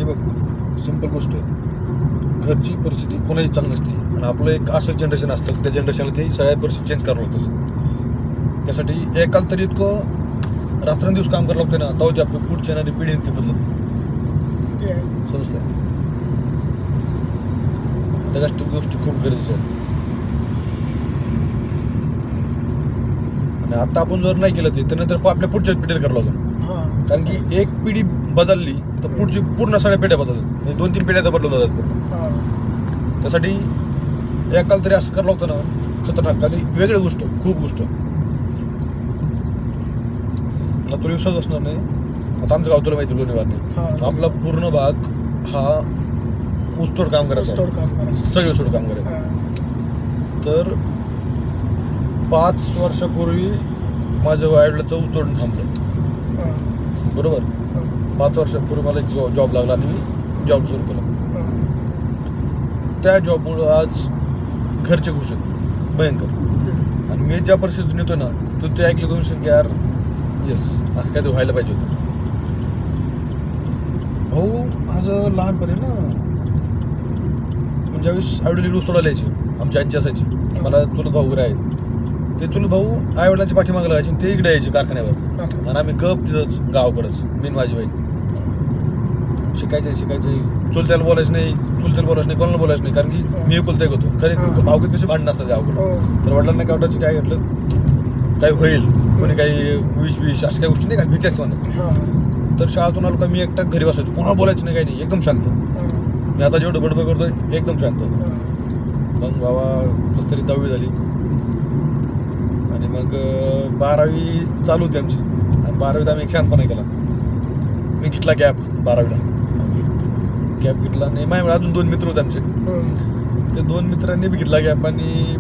बघ सिंपल गोष्ट आहे, घरची परिस्थिती कोणाची चांगली नसते आणि आपलं एक असं जनरेशन असतं, त्या जनरेशनला ते सगळ्या परिस्थिती चेंज करावं लागतं. त्यासाठी एकाल तरी इतकं रात्रंदिवस काम करावं लागतं ना, तेव्हा जे आपली पुढची येणारी पिढी ती बदलत समजतं. त्या गोष्टी खूप गरजेच्या आहेत. आणि आता आपण जर नाही केलं ते नंतर आपल्या पुढच्या पिढीला करावं लागेल. कारण की एक पिढी बदलली तर पुढची पूर्ण सगळ्या पिढ्या बदलतात, म्हणजे 2-3 पिढ्या तर बदलून जातात. त्यासाठी एकाल तरी असं करावं लागतं ना, खतरनाक काहीतरी वेगळी गोष्ट, खूप गोष्ट. आता तुला विश्वास असणार नाही, आता आमचं गाव तुला माहिती लोणीवार, आपला पूर्ण भाग हा ऊसतोड काम करायचा, सगळे ऊसतोड काम करायचं. तर 5 वर्षापूर्वी माझं आईवडिलांचं ऊसतोड थांबलं, बरोबर. 5 वर्षापूर्वी मला जॉब लागला आणि मी जॉब सुरू केला. त्या जॉबमुळं आज घरचे खुश आहेत भयंकर. आणि मी ज्या परिस्थितीतून येतो ना, तर ते ऐकलं दोन की यार येस असं काहीतरी व्हायला पाहिजे होतं. भाऊ माझं लहानपणी ना, ज्यावेळेस आईवडील ऊस तोडायला यायचे, आमची आजी असायची, मला चुलत भाऊ वगैरे आहेत, ते चुलत भाऊ आईवडिलांच्या पाठीमागे लागायचे, ते इकडे यायचे कारखान्यावर आणि आम्ही गप तिथंच गावाकडंच, मी माझी बाई शिकायचे. चुलत्याला बोलायचं नाही, कोणाला बोलायचं नाही, कारण की मी एकुलता एक होतो. खरे भावकीत कशी भांडणं असतात गावाकडं. तर वडिलांना काय वाटायचं, काय घडलं काय होईल, कोणी काही विष अशा काही गोष्टी नाही का, भीती असते म्हणून. तर शाळेतून आलो का मी एकटा घरी बसायचो, कोणाला बोलायचं नाही, काही नाही, एकदम शांत. मी आता जेवढं बडबड करतोय एकदम शांत. मग बाबा कसं तरी 10वी झाली आणि मग 12वी चालू होती आमची, आणि 12वीत आम्ही एक शांतपणा केला. मी घेतला गॅप, 12वीला गॅप घेतला. नाही माझ्याकडे अजून 2 मित्र होते आमचे, ते 2 मित्रांनी बी घेतला गॅप. आणि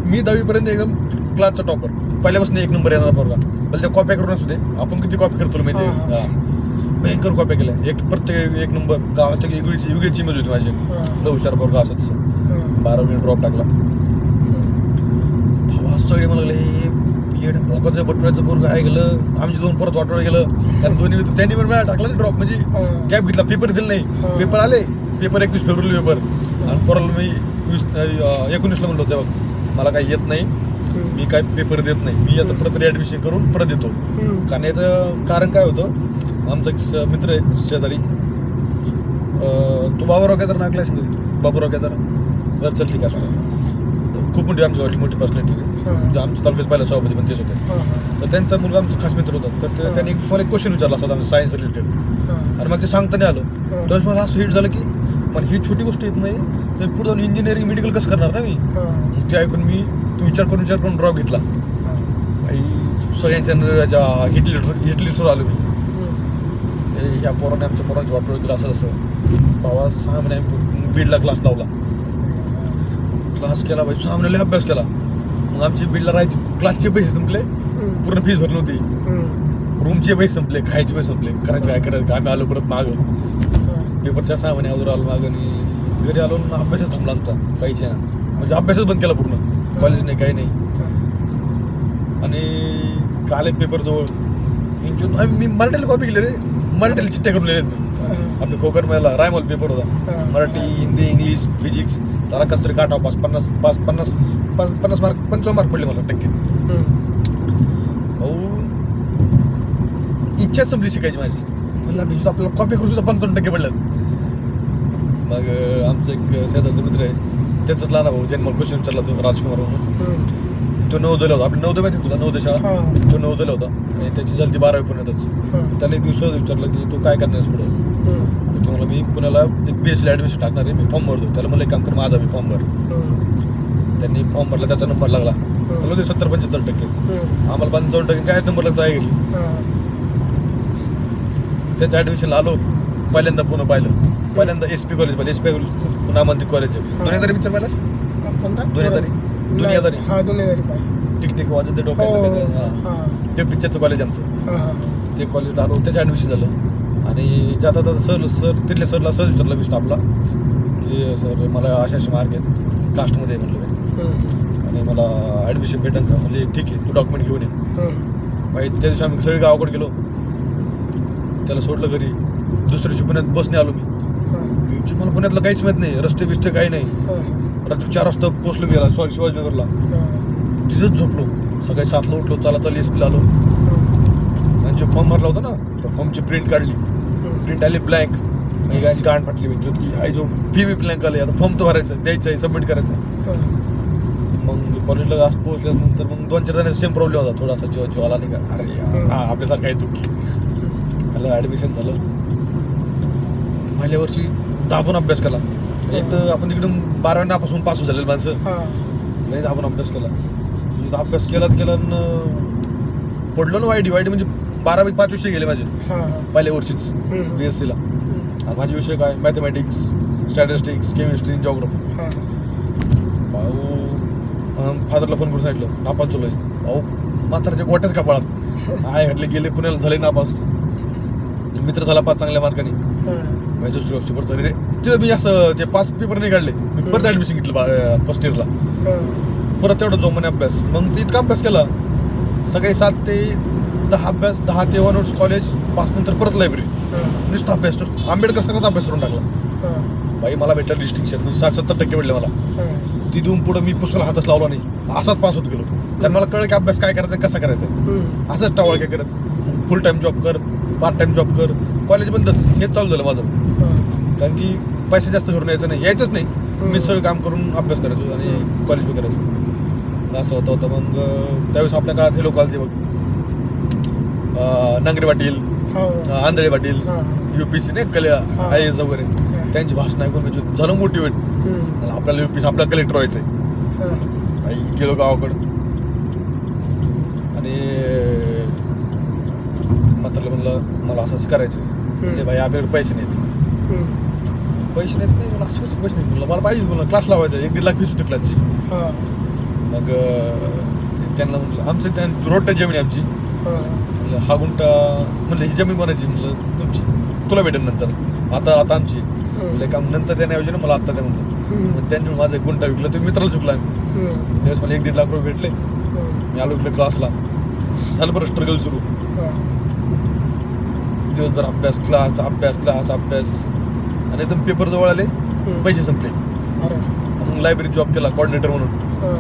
मी 10वीपर्यंत एकदम क्लासचा टॉपर, पहिल्यापासून 1 नंबर येणार पोरगा. भले त्या कॉप्या करून असू दे, आपण किती कॉपी करतो माहिती आहे, भयंकर कॉप्या केल्या, प्रत्येक 1 नंबर. गावात वेगळीच इमेज होती माझी, हुशार पोरगा असं तसं. 12वी ड्रॉप टाकला. भावा सगळे मला लागले येडं भोकाचं बटवायचं पोरगा आहे गेलं, आमची 2 परत वाटवलं गेलं. कारण दोन्ही मित्र त्यांनी पण वेळा टाकला ड्रॉप, म्हणजे गॅप घेतला, पेपर दिले नाही. पेपर आले, पेपर 21 फेब्रुवारी पेपर, आणि पोराला मी 19ला म्हणलो होतं, बघ मला काही येत नाही, मी काय पेपर देत नाही, मी आता परत ॲडमिशन करून परत येतो. कारण याचं कारण काय होतं, आमचा एक मित्र आहे शेजारी, तो बाबूराव केदार नागला असेल, बाबूराव केदार, बरं चल ठीक आहे, खूप मोठी आमच्या गावाची मोठी पर्सनॅलिटी आहे, आमच्या तालुक्यात पहिला सभापती पण तेच होते. तर त्यांचा मुलगा आमचा खास मित्र होता. तर त्यांनी मला एक क्वेश्चन विचारला असता आमचं सायन्स रिलेटेड, आणि मग ते सांगता नाही आलं. त्यावेळेस मला असं हिट झालं की मला ही छोटी गोष्ट येत नाही, तर पुढे जाऊन इंजिनिअरिंग मेडिकल कसं करणार ना मी. ते ऐकून मी विचार करून ड्रॉप घेतला. सगळ्यांच्या हिटलिस्टवर आलो मी. ह्या पोराने आमच्या पोरांची वाटोळ केलं असं असं. बाबा 6 महिने आम्ही बीडला क्लास लावला, क्लास केला पाहिजे, 6 महिन्याला अभ्यास केला. मग आमची बीडला राहायची, क्लासचे पैसे संपले, पूर्ण फीस भरली होती, रूमचे पैसे संपले, खायचे पैसे संपले, काय करायचं. आम्ही आलो परत मागं, पेपरच्या 6 महिने अगोदर आलो मागं, आणि घरी आलो अभ्यासच थांबला आमचा, काहीच नाही, म्हणजे अभ्यासच बंद केला पूर्ण, कॉलेज नाही काही नाही. आणि काले पेपर जवळ मी मराठीला कॉपी केली रे, मराठीला चिठ्ठ्या करून लिहिलेत मी. आपल्या कोकणमधला रायमल पेपर होता, मराठी, हिंदी, इंग्लिश, फिजिक्स, त्याला कसं तरी काटावं 50 मार्क 55 मार्क पडले मला टक्के. भाऊ इच्छाच संपली शिकायची माझी, म्हणलं आपल्याला कॉपी करून सुद्धा 55% पडल्यात. मग आमचं एक शेजारचा मित्र आहे, त्याचाच लहान भाऊ, ज्यांनी मला क्वेश्चन विचारला तो राजकुमार म्हणून, तो नवोदयला होता. आपली नवोदय माहिती तुला, नवोदय शाळा, तो नवोदयला होता आणि त्याची झाली 12वी पुण्यातच. त्याला एक दिवस विचारलं की तू काय करणार पुढे. तो मला मी पुण्याला एक BSc ॲडमिशन टाकणार आहे, मी फॉर्म भरतो. त्याला मला एक काम कर, माझा मी फॉर्म भर. त्यांनी फॉर्म भरला, त्याचा नंबर लागला, त्याला होते 70-75%, आम्हाला 55% काय नंबर लागतो आहे गेली. त्याचं ॲडमिशनला आलो, पहिल्यांदा पुन्हा पाहिलं, पहिल्यांदा SP कॉलेज पाहिलं. SP कॉलेज खूप नामांतिक कॉलेज आहे. दुनियादारी पिक्चर पाहिलास, दुनियादारी टिक वाजत ते डोक्याचं, ते पिक्चरचं कॉलेज आमचं. ते कॉलेजला आलो, त्याचं ॲडमिशन झालं. आणि जाता सर तिथल्या सरला सहज विचारलं मी स्टाफला की सर मला असे मार्क आहेत, कास्टमध्ये म्हणलं मी, आणि मला ॲडमिशन भेटेल का. म्हणजे ठीक आहे, तू डॉक्युमेंट घेऊन ये. बाई त्या दिवशी आम्ही सगळे गावाकडे गेलो, त्याला सोडलं घरी. दुसऱ्या दिवशी पुण्यात बसने आलो मी, भीमची मला पुण्यातलं काहीच माहित नाही, रस्ते बिस्ते काही नाही. रात्री 4 वाजता पोहोचलो गेला शिवाजीनगरला, तिथंच झोपलो. सकाळी 7ला उठलो, चालत एसपीला आलो. आणि जो फॉर्म भरला होता ना, त्या फॉर्मची प्रिंट काढली, प्रिंट आली ब्लँक. आणि गायची गाण फाटली मी की आई जो फी बी ब्लँक आली, आता फॉर्म तो भरायचा, द्यायचा आहे, सबमिट करायचा. मग कॉलेजला आज पोहोचल्यानंतर मग 2-4 जणांचा सेम प्रॉब्लेम होता, थोडासा जीवाला नाही का, अरे हा आपल्यासारखं आहे दुःखी. झालं ॲडमिशन झालं. पहिल्या वर्षी दाबून अभ्यास केला. एक तर आपण तिकडून 12व्या नापासून पास झालेलं माणसं, नाही दाबून अभ्यास केला. अभ्यास केला पडलो ना वाईडी म्हणजे 12 5 विषय गेले माझे पहिल्या वर्षीच BSc ला. माझे विषय काय, मॅथमॅटिक्स, स्टॅटिस्टिक्स, केमिस्ट्री, जॉग्राफी. भाऊ फादरला फोन करून सांगितलं नापास झालोय. भाऊ म्हातारच्या गोट्याच कपाळात आहे घातले, गेले पुण्याला, झाले नापास. मित्र झाला 5 चांगल्या मार्काने. माझी दुसरी गोष्ट परत रे तिथं मी असं ते 5 पेपर नाही काढले, मी परत ॲडमिशन घेतलं फर्स्ट इयरला. परत तेवढं जोमाने अभ्यास. मग ते इतका अभ्यास केला, सकाळी 7 ते 10 अभ्यास, 10 ते 1 नोट्स कॉलेज, 5 नंतर परत लायब्ररी, नुसतं अभ्यास. आंबेडकर सगळ्याचा अभ्यास करून टाकला. बाई मला भेटलं डिस्टिंक्शन, 60-70% भेटले मला. तिथून पुढं मी पुस्तकाला हातच लावला नाही, असाच पास होत गेलो. कारण मला कळलं की अभ्यास काय करायचा, कसा करायचा. असंच टावळ काय करत, फुल टाइम जॉब कर, पार्ट टाइम जॉब कर, कॉलेज बंदच. हेच चालू झालं माझं. कारण की पैसे जास्त घरून यायचंच नाही. मी सगळं काम करून अभ्यास करायचो आणि कॉलेज बी करायचो. असं होतं. मग त्यावेळेस आपल्या काळात हे लोक आले बघ, नांगरे पाटील, आंधळे पाटील, UPSC नाही कल्या IAS वगैरे, त्यांची भाषण ऐकून म्हणजे झालं मोटिवेट. आपल्याला UPSC, आपल्याला कलेक्टर व्हायचंय. गेलो गावाकडं आणि म्हातारला म्हणलं मला असंच करायचं. म्हणजे भाई आपल्याकडे पैसे नाहीत नाही. मला असं कसं पैसे नाही म्हणलं, मला पाहिजे म्हणलं, क्लास लावायचा, 1-1.5 लाख फीस होती क्लासची. मग त्यांना म्हणलं आमचं रोड जमीन आहे आमची. म्हणलं हा गुंठा, म्हणलं ही जमीन कोणाची, म्हणलं तुमची, तुला भेटेल नंतर, आता आमची. म्हणलं काम नंतर त्याऐवजी ना मला आत्ता द्या म्हणलं. त्यांनी माझा एक गुंठा विकला, तुम्ही मित्राला चुकला. त्यावेळेस मला 1-1.5 लाख रुपये भेटले. मी आलो इकडे क्लासला. झालं बरं स्ट्रगल सुरू. दिवसभर अभ्यास आणि एकदम पेपर जवळ आले, पैसे संपले. मग लायब्ररीत जॉब केला कोऑर्डिनेटर म्हणून.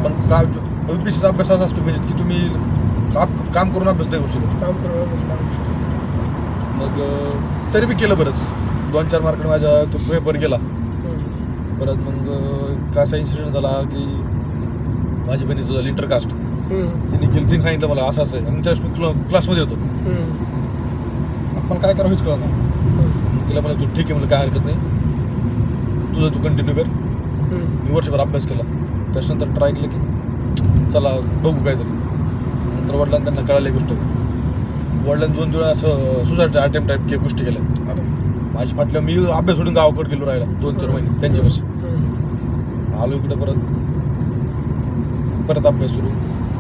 पण काय UPSCचा अभ्यास असा असतो म्हणजे की तुम्ही काम करून अभ्यास नाही करू शकत. मग तरी मी केलं बरंच. 2-4 मार्काने माझा तो पेपर गेला. परत मग कसा इन्सिडेंट झाला की माझी बहिणीचं झालं इंटरकास्ट. तिने सांगितलं मला असं आहे. आणि त्यावेळेस मी क्लासमध्ये होतो. आपण काय करावं हेच कळलं ना. तिला म्हणलं तू ठीक आहे, म्हणलं काय हरकत नाही, तुझं तू कंटिन्यू कर. मी वर्षभर अभ्यास केला. त्याच्यानंतर ट्राय केलं की चला बघू काहीतरी. नंतर वडिलांना त्यांना कळाली एक गोष्ट. वडिलांनी 2 वेळा असं सुसाईडचा अटेम्प्ट टाईप गोष्टी केल्या. माझी फाटल्या मी अभ्यास सोडून गावाकडे गेलो राहायला 2-4 महिने त्यांच्यापाशी. आलो इकडे परत अभ्यास सुरू.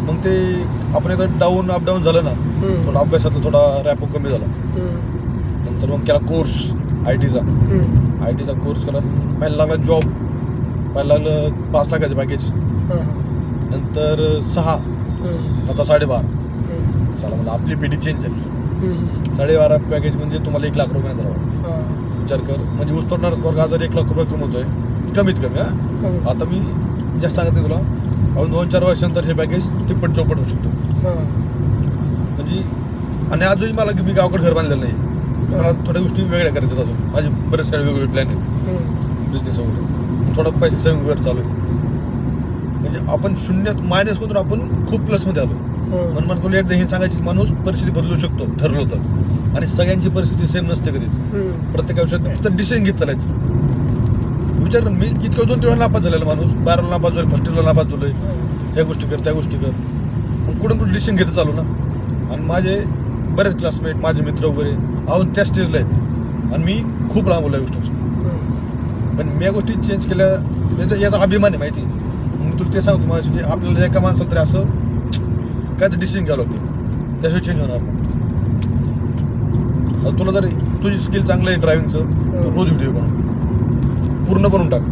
मग ते आपण एकदा अपडाऊन झालं ना, थोडा अभ्यासातला थोडा रॅपो कमी झाला. नंतर मग केला कोर्स आयटीचा कोर्स केला. पहिला लागला जॉब, पहिला लागलं 5 लाखाचं पॅकेज, नंतर 6, आता 12.5. चला मला आपली पिढी चेंज झाली. 12.5 पॅकेज म्हणजे तुम्हाला 1 लाख रुपये द्यावा. विचार कर, म्हणजे उचलणारच वर्ग हजार 1 लाख रुपये कमवतोय कमीत कमी. आता मी जास्त सांगत नाही तुला, अजून 2-4 वर्षानंतर हे पॅकेज तिप्पट चौपट होऊ शकतो. म्हणजे आणि अजूनही मला मी गावाकडे घर बांधलेलं नाही. मला थोड्या गोष्टी वेगळ्या करायच्यात. अजून माझे बरेच काही वेगवेगळे प्लॅन आहेत बिझनेस वगैरे. थोडा पैसे सेव्हिंग वगैरे चालू आहे. म्हणजे आपण शून्यात मायनस मधून आपण खूप प्लसमध्ये आलो. म्हणून मला तुला एकदा हे सांगायची, माणूस परिस्थिती बदलू शकतो ठरलं तर. आणि सगळ्यांची परिस्थिती सेम नसते कधीच. प्रत्येक आयुष्यात डिसिजन घेत चालायचं. विचार मी इतकं 2-3 वेळा नापास झालेला माणूस, 12ला नापास झालं, फर्स्ट इयरला नापास झालोय. ह्या गोष्टी कर, त्या गोष्टी कर. मग कुठून डिसिजन घेत चालू ना. आणि माझे बरेच क्लासमेट, माझे मित्र वगैरे अजून त्या स्टेजला आहेत. आणि मी खूप लांब बोललो या गोष्टीपासून. पण मी या गोष्टी चेंज केल्या, याचा अभिमान आहे माहिती. मग तुला ते सांगतो माझं की आपल्याला एका माणसाला तरी असं काय तर डिसिजन घ्यावं लागतं, त्याशिवाय चेंज होणार नाही. तुला जर तुझी स्किल चांगलं आहे ड्रायव्हिंगचं, तर रोज व्हिडिओ बनव, पूर्ण बनवून टाक.